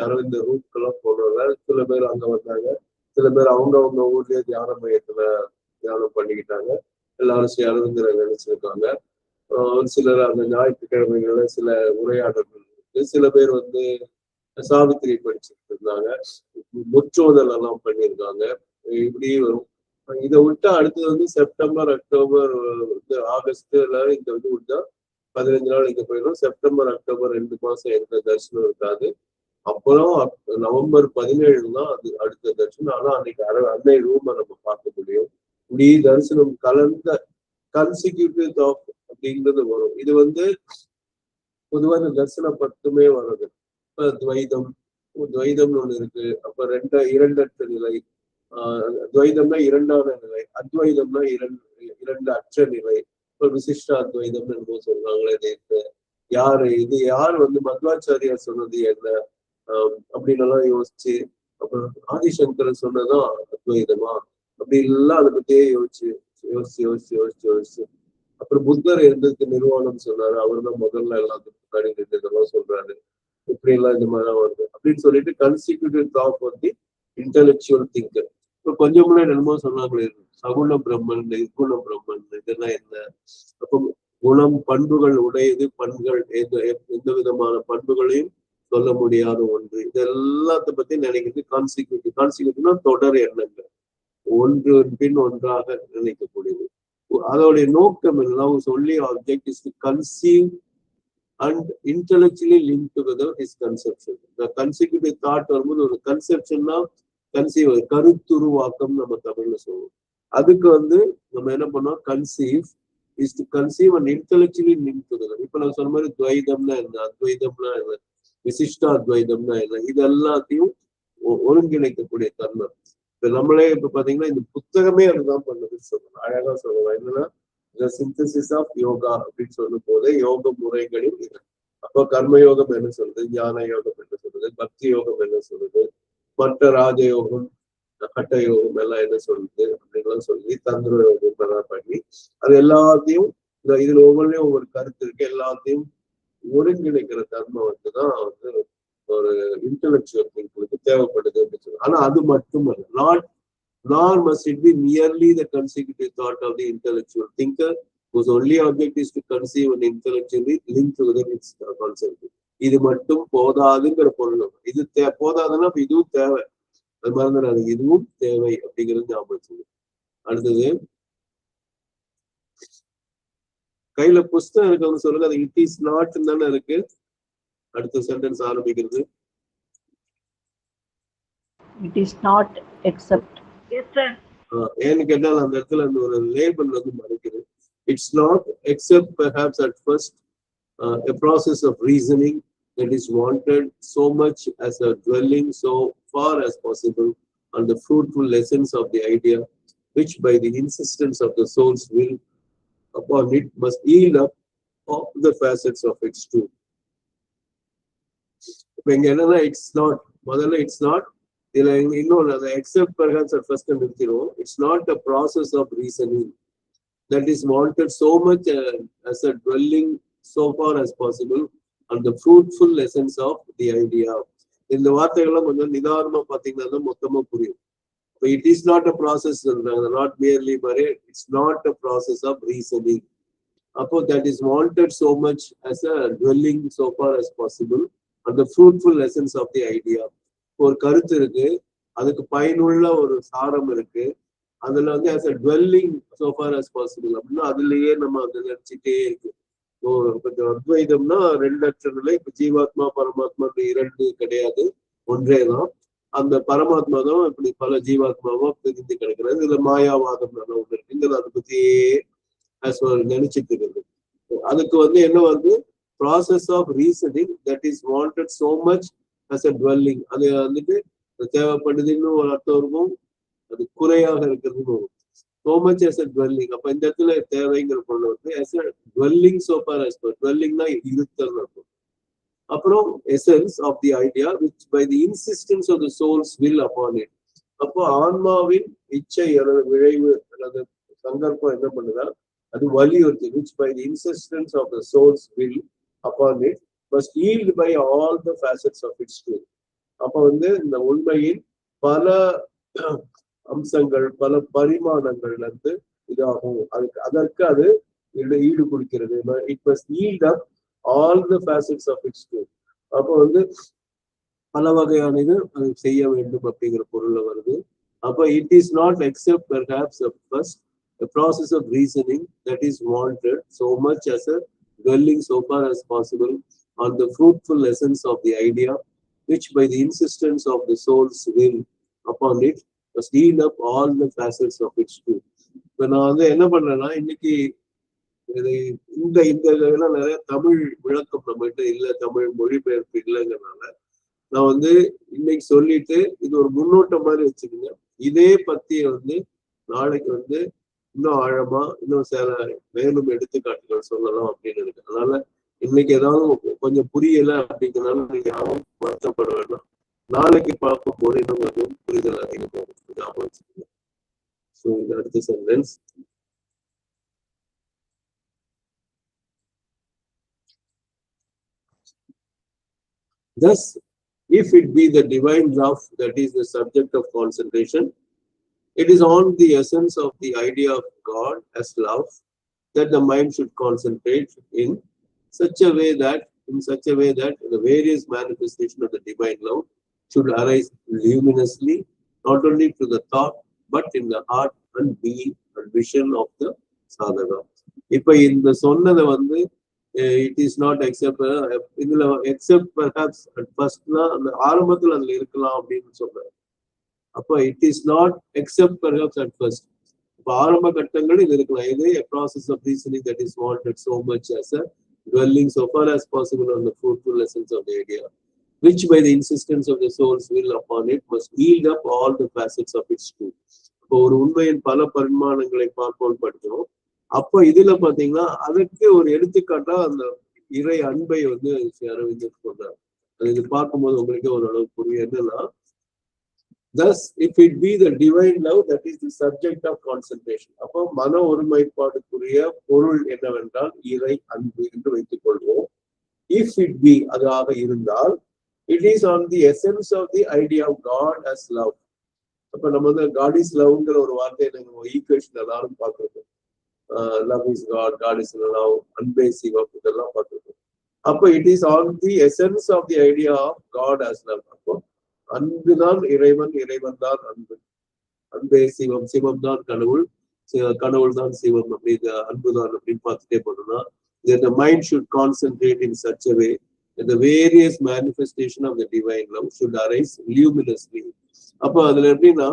அரவிந்த ரூட்கெல்லாம் போனதுல சில பேர் அங்க வந்தாங்க, சில பேர் அவங்க ஊர்லயே தியான மையத்துல தியானம் பண்ணிக்கிட்டாங்க. எல்லாரும் ஸ்ரீ அரவிந்தரை நினைச்சிருக்காங்க. ஒரு சிலர் அந்த ஞாயிற்றுக்கிழமைகள்ல சில உரையாடல்கள் இருக்கு. சில பேர் வந்து சாவித்திரி படிச்சுட்டு இருந்தாங்க, முற்றோதல் எல்லாம் பண்ணியிருக்காங்க. இப்படி வரும். இதை விட்டா அடுத்தது வந்து செப்டம்பர், அக்டோபர், ஆகஸ்ட் எல்லாரும் இங்க வந்து விட்டா 15 நாள் இங்க போயிடும். செப்டம்பர், அக்டோபர் 2 மாசம் எந்த தரிசனம் இருக்காது. அப்புறம் நவம்பர் 17 தான் அது அடுத்த தரிசனம். ஆனா அன்னைக்கு அன்னை ரூமை நம்ம பார்க்க முடியும். இப்படி தரிசனம் கலந்த கன்சிக்யூட்டிவ் ஆஃப் அப்படிங்கிறது வரும். இது வந்து பொதுவாக இந்த தரிசனம் மட்டுமே வருது. இப்ப துவைதம்னு ஒண்ணு இருக்கு. அப்ப இரண்டற்ற நிலை, துவைதம்னா இரண்டான நிலை, அத்வைதம்னா இரண்டு அற்ற நிலை. இப்ப விசிஷ்ட அத்வைதம்னு என்னமோ சொல்றாங்களே, இது யாரு வந்து மத்வாச்சாரியார் சொன்னது என்ன அப்படின்னு எல்லாம் யோசிச்சு, அப்புறம் ஆதிசங்கரன் சொன்னதான் அத்வைதமா அப்படி எல்லாம் அதை பத்தியே யோசிச்சு அப்புறம் புத்தர் எந்தக்கு நிர்வாணம் சொன்னாரு, அவர் தான் முதல்ல எல்லாத்துக்கும் முன்னாடி இதெல்லாம் சொல்றாரு. இப்படி எல்லாம் இந்த மாதிரிலாம் வருது அப்படின்னு சொல்லிட்டு கன்சிக்யூட்டிவ் தாட் வந்து இன்டெலெக்சுவல் திங்கர். இப்ப கொஞ்சம் முன்னாடி என்னமோ சொன்னாங்களே, சகுண பிரம்மன், நிர்குண பிரம்மன், இதெல்லாம் என்ன? அப்போ குணம் பண்புகள் உடையது, பண்புகள் எந்த விதமான பண்புகளையும் சொல்ல முடியாத ஒன்று. இது எல்லாத்த பத்தி நினைக்கிறது கான்சிக்யூட்டிவ்னா தொடர் எண்ணங்கள், ஒன்று பின் ஒன்றாக நினைக்கக்கூடியது. அதோடைய நோக்கம் எல்லாம் சொல்லி object is to conceive and intellectually linked together his conception. The consecutive thought வரும்போது ஒரு கன்செப்ஷன்னா கன்சீவ், கருத்துருவாக்கம் நம்ம தமிழ்ல சொல்லுவோம். அதுக்கு வந்து நம்ம என்ன பண்ணோம், conceive is to conceive and intellectually link together. இப்ப நான் சொன்ன மாதிரி துவைதம்னா என்ன, அத்வைதம்னா என்ன, விசிஷ்டா அத்வைதம்னா என்ன, இது எல்லாத்தையும் ஒருங்கிணைக்கக்கூடிய தன்மை. இப்ப நம்மளே இப்ப பாத்தீங்கன்னா இந்த புத்தகமே அதுதான் பண்ணுதுன்னு சொல்லலாம், அழகா சொல்லலாம். என்னன்னா சிந்தசிஸ் ஆஃப் யோகா அப்படின்னு சொல்லும் போது யோக முறைகளில் இது. அப்போ கர்மயோகம் என்ன சொல்றது, ஞான யோகம் என்ன சொல்றது, பக்தி யோகம் என்ன சொல்றது, மற்ற ராஜயோகம், கட்ட யோகம் எல்லாம் என்ன சொல்லுது அப்படின்லாம் சொல்லி தந்திர யோகம் எல்லாம் பண்ணி அது எல்லாத்தையும் இதுல ஒவ்வொன்றையும் ஒவ்வொரு கருத்து இருக்கு, எல்லாத்தையும் ஒருங்கிணைக்கிற தன்மை வந்துதான் வந்து ஒரு இன்டெலெக்சுவல் திங்க்கு தேவைப்படுது அப்படின்னு சொல்லி. ஆனா அது மட்டுமல்ல, nor must it be merely the consecutive thought of the intellectual thinker whose only object is to conceive and intellectually link together its concept. இது மட்டும் போதாதுங்கிற பொருள். இது போதாதுன்னா இதுவும் தேவை, அது மாதிரி இதுவும் தேவை அப்படிங்கிறது ஞாபகம். அடுத்தது கையில புஸ்தகம் இருக்கவங்க சொல்லுங்க, அது இட் இஸ் நாட் தானே இருக்கு. அடுத்த சென்டென்ஸ் ஆரம்பிக்கிறது இட் இஸ் நாட் எக்ஸப்ட். ஏன்னு கேட்டால் அந்த இடத்துல அந்த ஒரு லேபிள் வந்து மறைக்கிறது. It's not accept perhaps at first a process of reasoning that is wanted so much as a dwelling so far as possible on the fruitful lessons of the idea, which by the insistence of the soul's will upon it must yield up all the facets of its truth. இப்ப இங்க என்னன்னா it's not, முதல்ல it's not, இதுல இன்னொன்று அதை except perhaps at first நிறுத்திடுவோம். It's not a process of reasoning that is wanted so much as a dwelling so far as possible on the fruitful lessons of the idea. இந்த வார்த்தைகள்லாம் கொஞ்சம் நிதானமா பாத்தீங்கன்னா மொத்தமா புரியும். It is not a process, not merely, but it's not a process of reasoning. That is wanted so much as a dwelling so far as possible on the fruitful essence of the idea. ஒரு கருத்து இருக்கு, அதுக்கு பயனுள்ள ஒரு சாரம் இருக்கு, அதுல வந்து as a dwelling so far as possible அப்படின்னா அதுலயே நம்ம அதை நினைச்சிட்டே இருக்கு. அத்வைதம்னா ரெண்டு அற்ற நிலை. இப்ப ஜீவாத்மா பரமாத்மா இரண்டு கிடையாது, ஒன்றே தான். அந்த பரமாத்மா தான் இப்படி பல ஜீவாத்மாவோ பிரிந்து கிடக்கிறது. இதுல மாயாவாதம் ஒண்ணு இருக்கு, அதை பத்தியே நினைச்சிட்டு இருக்குது. அதுக்கு வந்து என்ன வந்து process of reasoning that is wanted so much as a dwelling. அது வந்துட்டு தேவைப்படுதுன்னு ஒரு அர்த்தம் இருக்கும், அது குறையாக இருக்கிறதுன்னு so much as a dwelling. அப்ப இந்த இடத்துல தேவைங்கிற பொருள் வந்து as a dwelling so far as dwellingனா இருத்தல் இருக்கும். அப்புறம் essence of the idea which by the insistence of the soul's will upon it. அப்போ ஆன்மாவின் இச்சை அல்லது விளைவு அல்லது சங்கல்பம் என்ன பண்ணுதா, அது வலியுறுத்தி which by the insistence of the soul's will upon it must yield by all the facets of its truth. அப்ப வந்து இந்த உண்மையின் பல அம்சங்கள் பல பரிமாணங்கள்ல இருந்து இதாகும், அதற்கு அது ஈடு கொடுக்கிறது. It must yield up all the facets of its truth. அப்போ வந்து பல வகையான இது அது செய்ய வேண்டும் அப்படிங்கிற பொருள்ல வருது. அப்ப it is not accept perhaps first a process of reasoning that is wanted so much as a dwelling so far as possible on the fruitful essence of the idea which by the insistence of the soul's will upon it must yield up all the facets of its truth. இப்ப நான் வந்து என்ன பண்றேன்னா, இன்னைக்கு இந்த இதெல்லாம் நிறைய தமிழ் விளக்கம் நம்மகிட்ட இல்லை, தமிழ் மொழிபெயர்ப்பு இல்லைங்கிறதுனால நான் வந்து இன்னைக்கு சொல்லிட்டு இது ஒரு முன்னோட்டம் மாதிரி வச்சுக்கோங்க. இதே பத்திய வந்து நாளைக்கு வந்து இன்னும் ஆழமா இன்னும் சில மேலும் எடுத்துக்காட்டுகள் சொல்லலாம் அப்படின்னு இருக்கு. அதனால இன்னைக்கு ஏதாவது கொஞ்சம் புரியல அப்படிங்கிறதுனால நீங்க யாரும் வருத்தப்பட வேண்டாம். நாளைக்கு பார்க்கும் போது இன்னும் கொஞ்சம் புரிதல் அதிகமாக ஞாபகம் வச்சுக்கோங்க. ஸோ இது அடுத்த sentence. Thus, if it be the divine love that is the subject of concentration, it is on the essence of the idea of God as love that the mind should concentrate in such a way that the various manifestations of the divine love should arise luminously, not only to the thought, but in the heart and being and vision of the sadhaka. இப்ப இந்த சொன்னதை வந்து it is not except இதுல except perhaps at first அந்த ஆரம்பத்துல அதுல இருக்கலாம் அப்படின்னு சொல்றேன். அப்ப it is not except perhaps at first. இப்ப ஆரம்ப கட்டங்கள் இது இருக்கலாம். இது a process of reasoning that is wanted so much as a dwelling so far as possible on the fruitful essence of the idea which by the insistence of the soul's will upon it must yield up all the facets of its truth. இப்போ ஒரு உண்மையின் பல பரிமாணங்களை பார்ப்போம் படிக்கிறோம். அப்போ இதுல பாத்தீங்கன்னா அதற்கு ஒரு எடுத்துக்காட்டா அந்த இறை அன்பை வந்து அரவிந்தர் சொல்றாரு. அது இது பார்க்கும்போது உங்களுக்கே ஓரளவு புரியும். என்னன்னா, thus if it be the divine love that is the subject of concentration. அப்போ மன ஒருமைப்பாடுக்குரிய பொருள் என்னவென்றால் இறை அன்பு என்று வைத்துக் கொள்வோம். If it be அதாக இருந்தால் it is on the essence of the idea of God as love. அப்ப நம்ம வந்து God is loveங்கிற ஒரு வார்த்தையை நம்ம ஈக்குவேஷன் எல்லாரும் பார்க்கிறோம். Love is God, God is love, அன்பே சிவம் இதெல்லாம் பார்க்கிறோம். அப்போ it is on the essence of the idea of God as love. அப்போ அன்புதான் இறைவன், இறைவன் தான் அன்பு, அன்பே சிவம், சிவம் தான் கடவுள், கடவுள் தான் சிவம், அப்படி அன்புதான் அப்படின்னு பார்த்துட்டே போனோம்னா the mind should concentrate in such a way that the various manifestation of the divine love should arise luminously. அப்போ அதுல எப்படின்னா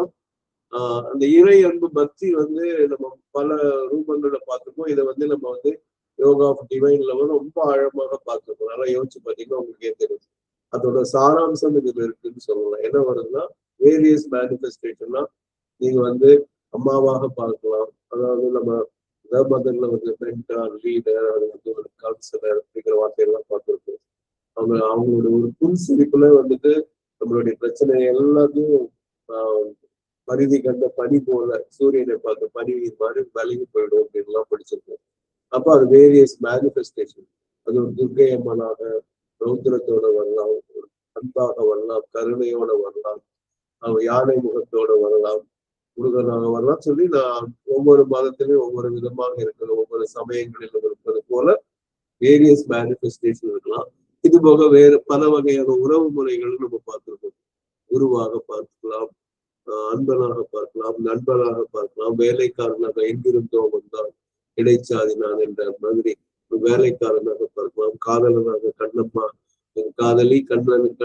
அந்த இறை அன்பு பக்தி வந்து நம்ம பல ரூபங்கள பார்த்துருக்கோம். இதை வந்து நம்ம வந்து யோகா ஆஃப் டிவைன் லவ் ரொம்ப ஆழமாக பார்த்துருக்கோம். நல்லா யோசிச்சு பார்த்தீங்கன்னா உங்களுக்கே தெரியும். அதோட சாராம்சம் இதுல இருக்குன்னு சொல்லலாம். என்ன வருதுன்னா வேரியஸ் மேனிஃபெஸ்டேஷன்னா நீங்க வந்து அம்மாவாக பார்க்கலாம், அதாவது நம்ம மதர்ல வந்து மென்டார், லீடர், அது வந்து ஒரு கவுன்சிலர் அப்படிங்கிற வார்த்தையெல்லாம் பார்த்துருக்கோம். அவங்களோட ஒரு புன்சிரிப்புல வந்துட்டு நம்மளுடைய பிரச்சனை எல்லாத்தையும் பரிதி கண்ட பனி போல சூரியனை பார்த்து பனி மாதிரி விலகி போயிடும் அப்படின்லாம் படிச்சிருக்கோம். அப்போ அது வேரியஸ் மேனிஃபெஸ்டேஷன். அது ஒரு துர்க்கை அம்மனாக ரௌத்திரத்தோட வரலாம், அன்பாக வரலாம், கருணையோட வரலாம், யானை முகத்தோட வரலாம், முருகனாக வரலாம் சொல்லி நான் ஒவ்வொரு மதத்திலையும் ஒவ்வொரு விதமாக இருக்கிறோம். ஒவ்வொரு சமயங்களிலும் இருப்பது போல வேரியஸ் மேனிஃபெஸ்டேஷன் இருக்கலாம். இது போக வேறு பல வகையான உறவு முறைகளும் நம்ம பார்த்திருக்கோம். குருவாக பார்க்கலாம், அன்பனாக பார்க்கலாம், நண்பனாக பார்க்கலாம், வேலைக்காரனாக எங்கிருந்தோம் வந்தால் இடைச்சாதி நான் என்ற மாதிரி வேலைக்காரனாக பார்க்கலாம், காதலனாக கண்ணம்மா காதலி, கண்ணனின்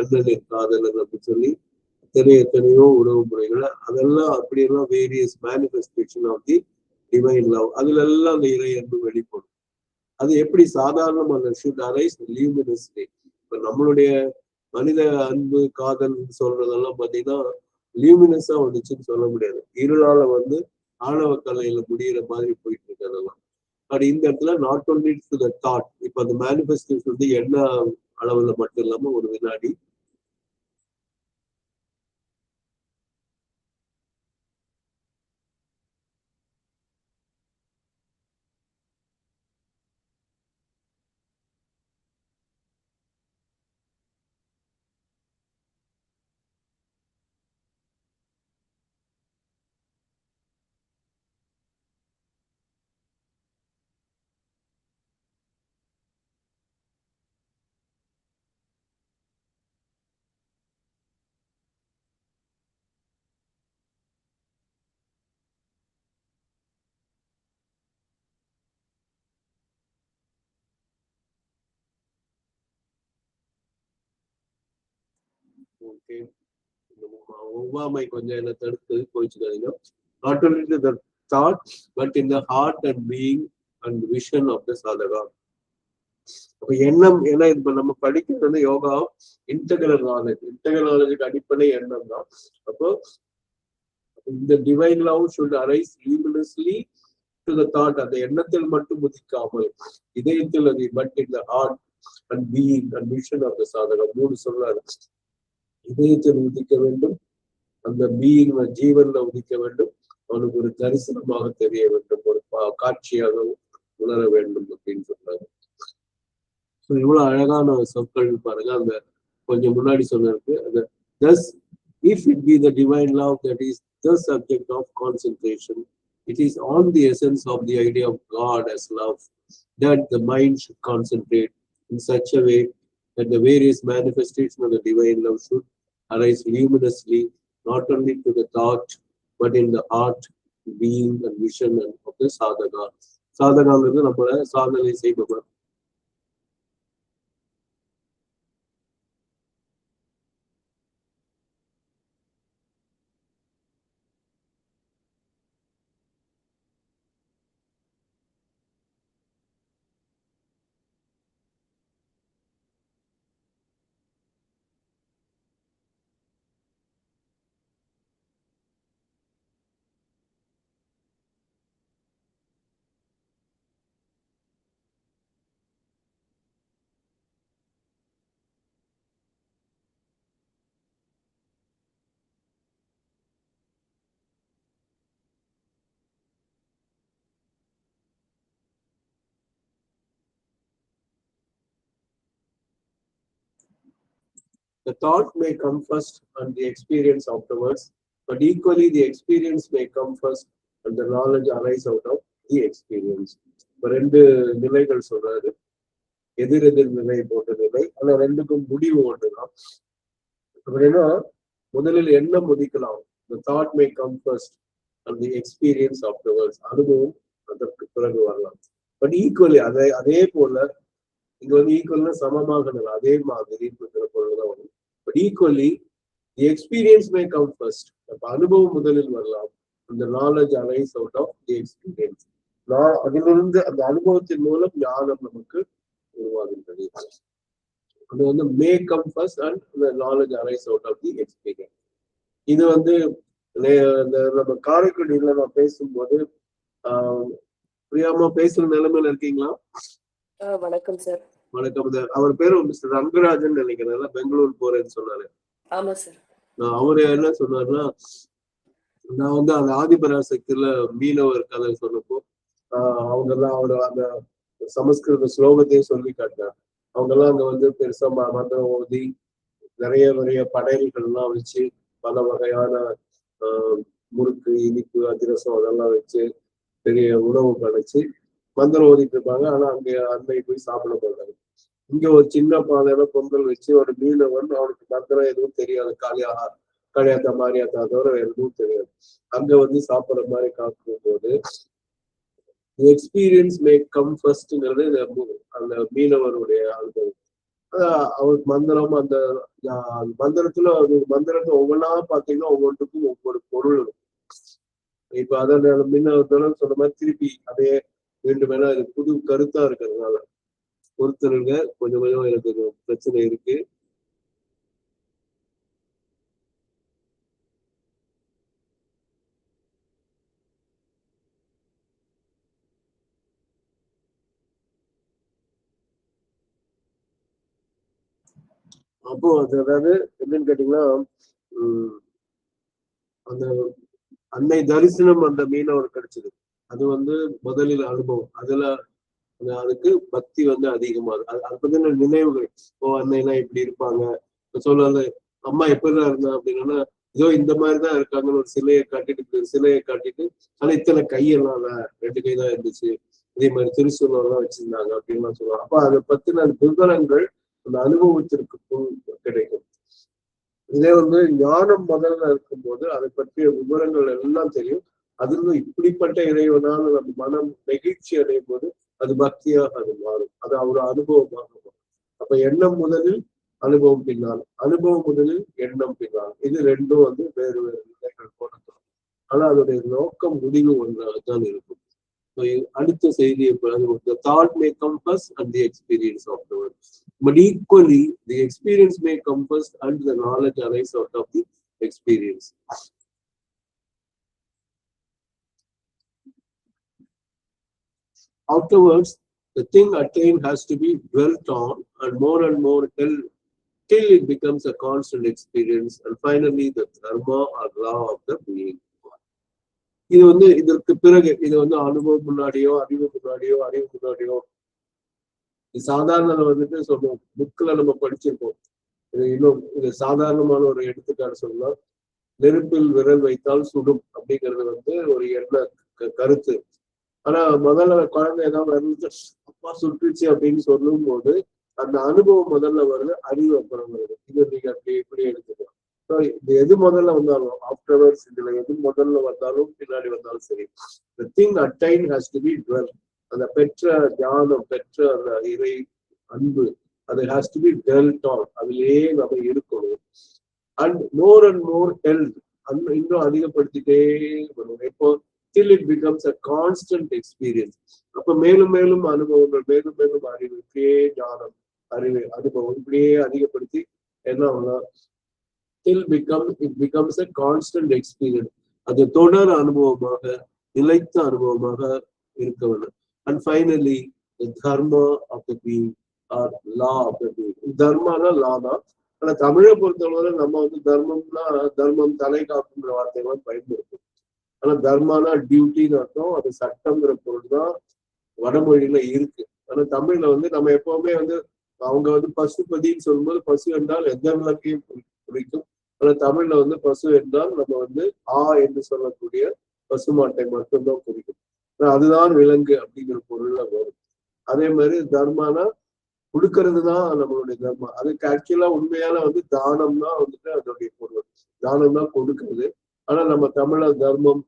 காதலன் அப்படின்னு சொல்லி எத்தனையோ உறவு முறைகள். அதெல்லாம் அப்படியெல்லாம் various manifestation of the divine love. அதுல எல்லாம் அந்த இறை அன்பு வெளிப்படும். அது எப்படி சாதாரணமான ஷுட் அரைஸ் லியூமினஸ்லி. இப்ப நம்மளுடைய மனித அன்பு காதல் சொல்றதெல்லாம் பாத்தீங்கன்னா லியூமினஸா வந்துச்சுன்னு சொல்ல முடியாது. இருளால ஆணவ கலையில முடிகிற மாதிரி போயிட்டு இருக்கு அதெல்லாம். பட் இந்த இடத்துல not only to the thought. இப்ப அந்த மேனிஃபெஸ்டேஷன் என்ன அளவுல மட்டும் இல்லாம ஒரு வினாடி ஓகே ஒவ்வாமை கொஞ்சம் என்ன தடுத்து போயிடுச்சுக்காதீங்க. Not only to the thought but in the heart and being and vision of the sadhaka. அப்ப எண்ணம் ஏன்னா இப்ப நம்ம படிக்கிறது யோகா இன்டெகிரல் நாலேஜ். இன்டெகிரல் நாலேஜுக்கு அடிப்படை எண்ணம் தான். அப்போ இந்த divine love should arise luminously to the thought. அந்த எண்ணத்தில் மட்டும் உதிக்காமல் இதயத்தில் அது but in the heart and being and vision of the sadhaka. மூணு சொல்றாரு. இதயத்தில் உதிக்க வேண்டும், அந்த பீயிங் ஜீவன்ல உதிக்க வேண்டும், அவனுக்கு ஒரு தரிசனமாக தெரிய வேண்டும், ஒரு காட்சியாக உணர வேண்டும் அப்படின்னு சொல்றாரு. இவ்வளவு அழகான சொற்கள் பாருங்க. அந்த கொஞ்சம் முன்னாடி சொன்னதுக்கு அந்த thus if it be the divine love that is the subject of concentration, it is on the essence of the idea of God as love that the mind should concentrate in such a way that the various manifestations of the divine love should arise luminously, not only to the thought, but in the heart, being and vision of the sadhaka. சாதகாங்கிறது நம்மள சாதனை செய்பவர். The thought may come first and the experience afterwards, but equally the experience may come first and the knowledge arise out of the experience. ரெண்டு நிலைகள் சொல்றாரு. எதிரெதிர் நிலை போன்ற நிலை. ஆனா ரெண்டுக்கும் முடிவு ஒன்றுதான். அப்படின்னா முதலில் எண்ணம் உதிக்கலாம். The thought may come first and the experience afterwards. அனுபவம் அதற்கு பிறகு வரலாம். பட் ஈக்குவலி அதே போல இங்க ஈக்குவல்னா சமமாக அதே மாதிரி பொழுதுதான் வரும். But equally the experience may come first. அப்ப அனுபவம் முதலில் வரலாம். அந்த knowledge arise out of the experience. அதிலிருந்து அந்த அனுபவத்தின் மூலம் ஞானம் நமக்கு உருவாகின்றது. அது may come first and knowledge arise out of the experience. இது நம்ம காரைக்குடியில நான் பேசும்போது பிரியாமா பேசுற நிலைமையில இருக்கீங்களா? வணக்கம் சார். வணக்கம். அவர் பேரு மிஸ்டர் ரங்கராஜன் நினைக்கிறேன். பெங்களூர் போறேன்னு சொன்னாரு. ஆமா சார். அவரு என்ன சொன்னாருன்னா, நான் அந்த ஆதிபராசக்தியில மீனவர் கதை சொன்னப்போ அவங்க எல்லாம் அந்த சமஸ்கிருத ஸ்லோகத்தையே சொல்லி காட்டினார். அவங்க எல்லாம் அங்க பெருசா மந்திரம் ஓதி நிறைய படையல்கள் எல்லாம் வச்சு பல வகையான முறுக்கு, இனிப்பு, அதிரசம் அதெல்லாம் வச்சு பெரிய உணவு படைச்சு மந்திரம் ஓதிட்டு இருப்பாங்க. ஆனா அங்க அன்னை போய் சாப்பிட போறாங்க. இங்க ஒரு சின்ன பானையில பொங்கல் வச்சு ஒரு மீனவன், அவனுக்கு மந்திரம் எதுவும் தெரியாது, காளியாத்தா மாரியாத்தா தவிர வேற எதுவும் தெரியாது, அங்க வந்து சாப்பிடுற மாதிரி காக்கும் போது எக்ஸ்பீரியன்ஸ் மே கம் ஃபர்ஸ்ட்ங்கிறது அந்த மீனவருடைய அனுபவம். அவருக்கு மந்திரம், அந்த மந்திரத்துல மந்திரத்தை ஒவ்வொன்றா பார்த்தீங்கன்னா ஒவ்வொன்றுக்கும் ஒவ்வொரு பொருள் இருக்கும். இப்ப அதான் முன்ன சொன்ன மாதிரி திருப்பி அதே வேண்டும், வேணா இது புது கருத்தா இருக்கிறதுனால பொறுத்தருங்க. கொஞ்சம் கொஞ்சம் எனக்கு பிரச்சனை இருக்கு. அப்போ அதாவது என்னன்னு கேட்டீங்கன்னா, அந்த அன்னை தரிசனம் அந்த மீனவர் கிடைச்சது. அது வந்து முதலில் அனுபவம். அதுல அதுக்கு பக்தி வந்து அதிகமா இருக்கு. அது பத்தின நினைவுகள். அன்னைனா இப்படி இருப்பாங்க. சொல்ல அம்மா எப்படிதான் இருந்தா அப்படின்னா, ஏதோ இந்த மாதிரிதான் இருக்காங்கன்னு ஒரு சிலையை காட்டிட்டு ஆனா இத்தனை கையெல்லாம் இல்ல, 2 கை தான் இருந்துச்சு, இதே மாதிரி திருசூலம் எல்லாம் வச்சிருந்தாங்க அப்படின்லாம் சொல்லுவாங்க. அப்ப அதை பத்தின விவரங்கள் அந்த அனுபவத்திற்கு கிடைக்கும். இதே வந்து ஞானம் முதல்ல இருக்கும்போது அதை பற்றிய விவரங்கள் எல்லாம் தெரியும். அதுல இப்படிப்பட்ட இறைவனால நம்ம மனம் நெகிழ்ச்சி அடையும் போது அது பக்தியாக அது மாறும். அது அவரோட அனுபவமாக மாறும். அப்ப எண்ணம் முதலில், அனுபவம் பின்னால், அனுபவம் முதலில், எண்ணம் பின்னால். இது ரெண்டும் வந்து வேறு வேறு நிலைகள் போனது. ஆனா அதோடைய நோக்கம், முடிவு ஒன்றாகத்தான் இருக்கும். அடுத்த செய்தியை the thought may come first and the experience afterwards. But equally, the experience may come first and the knowledge arises out of the experience. Afterwards, the thing attained has to be dwelt on and more till it becomes a constant experience, and finally the dharma or law of the being. இது வந்து இதற்கு பிறகு இது வந்து அனுபவம் முன்னாடியோ அறிவு முன்னாடியோ இது சாதாரண வந்துட்டு சொல்லுவோம், புக்ல நம்ம படிச்சிருப்போம். இது இன்னும் இது சாதாரணமான ஒரு எடுத்துக்காட்டு சொல்லலாம். நெருப்பில் விரல் வைத்தால் சுடும் அப்படிங்கிறது வந்து ஒரு எண்ண கருத்து. ஆனா முதல்ல குழந்தை ஏதாவது வருது, அப்பா சுட்டுச்சு அப்படின்னு சொல்லும் போது அந்த அனுபவம் முதல்ல வருது, அறிவு அப்புறம் வருது. இது நீங்க அப்படி இப்படி எடுத்துக்கலாம். இது எது முதல்ல வந்தாலும் ஆஃப்டர்வர்ட்ஸ், இதுல எது முதல்ல வந்தாலும் பின்னாடி வந்தாலும் சரி, the thing attained has to be dwelt. அந்த பெற்ற ஞானம், பெற்ற அந்த இறை அன்பு, அது has to be dwelt on. அதிலேயே நம்ம இருக்கணும். and more held, இன்னும் அதிகப்படுத்திட்டே வரும். இப்போ till it becomes a constant experience. அப்ப மேலும் மேலும் அனுபவங்கள், மேலும் மேலும் அறிவு, இப்படியே ஞானம், அறிவு, அனுபவம் இப்படியே அதிகப்படுத்தி என்ன ஆகும்னா till it becomes a constant experience. அது தொடர் அனுபவமாக, நிலைத்த அனுபவமாக இருக்க வேண்டும். And finally, the dharma of the being or law of the being. தர்மானா லா தான். ஆனா தமிழை பொறுத்தவரை நம்ம வந்து தர்மம்னா தர்மம் தலை காப்புங்கிற வார்த்தைகள் பயன்படுத்தும். ஆனா தர்மானா டியூட்டின்னு அர்த்தம். அது சட்டம்ங்கிற பொருள் தான் வடமொழியில இருக்கு. ஆனா தமிழ்ல வந்து நம்ம எப்பவுமே வந்து அவங்க வந்து பசுபதின்னு சொல்லும்போது பசு என்றால் எந்த விளக்கையும் குறிக்கும். ஆனா தமிழ்ல வந்து பசு என்றால் நம்ம வந்து என்று சொல்லக்கூடிய பசுமாட்டை மட்டும்தான் குறிக்கும். அதுதான் விலங்கு அப்படிங்கிற பொருள்ல வரும். அதே மாதிரி தர்மானா கொடுக்கறது தான் நம்மளுடைய தர்மா. அதுக்கு ஆக்சுவலா உண்மையான வந்து தானம் தான் வந்துட்டு அதோடைய பொருள். தானம் தான் கொடுக்கறது. ஆனா நம்ம தமிழ தர்மம்,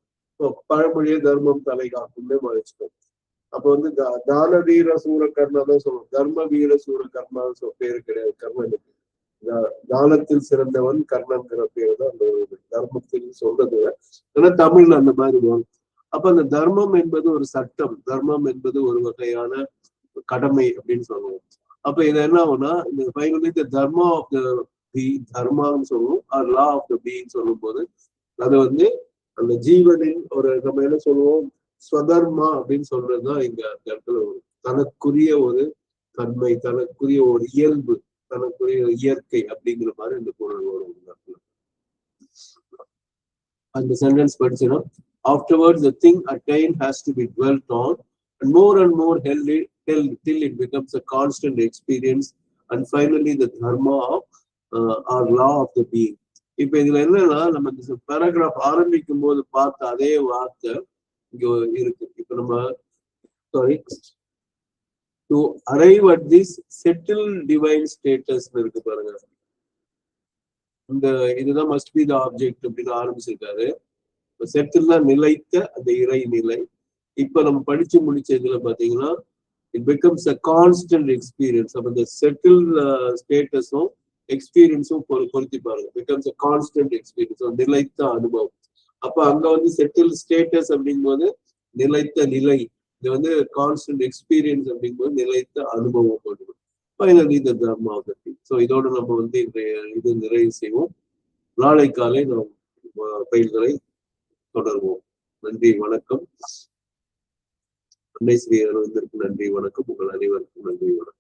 பழமொழியே தர்மம் தலை காக்கும்னே மறைச்சிட்டோம். அப்ப வந்து தான வீர சூர கர்ணா தான் சொல்லுவோம். தர்ம வீர சூர கர்ணா பேரு கிடையாது கர்ணனுக்கு. தானத்தில் சிறந்தவன் கர்ணன்கிற பேரு தான் அந்த தர்மத்தில் சொல்றது. ஆனா தமிழ்ல அந்த மாதிரி வரும். அப்ப அந்த தர்மம் என்பது ஒரு சட்டம், தர்மம் என்பது ஒரு வகையான கடமை அப்படின்னு சொல்லுவோம். அப்ப இது என்ன ஆகும்னா, இந்த finally the dharma of the பீ, தர்மான்னு சொல்லுவோம், ஆர் லா ஆஃப் த பீன்னு சொல்லும் போது அது வந்து அந்த ஜீவனின் ஒரு நம்ம என்ன சொல்லுவோம், ஸ்வதர்மா அப்படின்னு சொல்றதுதான் இங்க அந்த இடத்துல வரும். தனக்குரிய ஒரு தன்மை, தனக்குரிய ஒரு இயல்பு, தனக்குரிய இயற்கை அப்படிங்கிற மாதிரி இந்த பொருள் வரும். அந்த சென்டென்ஸ் படிச்சோம்னா, afterwards the thing attained has to be dwelt on and more held till it becomes a constant experience, and finally the dharma of or law of the being. இப்ப இதுல என்னன்னா நம்ம இந்த பேராகிராஃப் ஆரம்பிக்கும் போது பார்த்த அதே வார்த்தை இங்க இருக்கு. இப்ப நம்ம sorry to arrive at this settled divine status இருக்கு பாருங்க. இந்த இதுதான் மஸ்ட் பி த ஆப்ஜெக்ட் அப்படின்னு ஆரம்பிச்சிருக்காரு. செட்டில்னா நிலைத்த அந்த இறை நிலை. இப்ப நம்ம படிச்சு முடிச்ச இதுல பாத்தீங்கன்னா it becomes a constant experience. அப்ப இந்த செட்டில் ஸ்டேட்டஸும் எக்ஸ்பீரியன்ஸும் பொருத்தி பாருங்க. பிகம்ஸ் அ கான்ஸ்டன்ட் எக்ஸ்பீரியன்ஸ், நிலைத்த அனுபவம். அப்ப அங்க வந்து செட்டில் ஸ்டேட்டஸ் அப்படிங்கும்போது நிலைத்த நிலை, இது வந்து கான்ஸ்டன்ட் எக்ஸ்பீரியன்ஸ் அப்படிங்கும்போது நிலைத்த அனுபவம் பண்ணுவோம். Finally the dharma of the thing. So இதோடு நம்ம வந்து இன்றைய இது நிறைவு செய்வோம். நாளை காலை நாம் பயில்களை தொடர்வோம். நன்றி, வணக்கம். அன்னை ஸ்ரீ அரவிந்தருக்கு நன்றி, வணக்கம். உங்கள் அனைவருக்கும் நன்றி, வணக்கம்.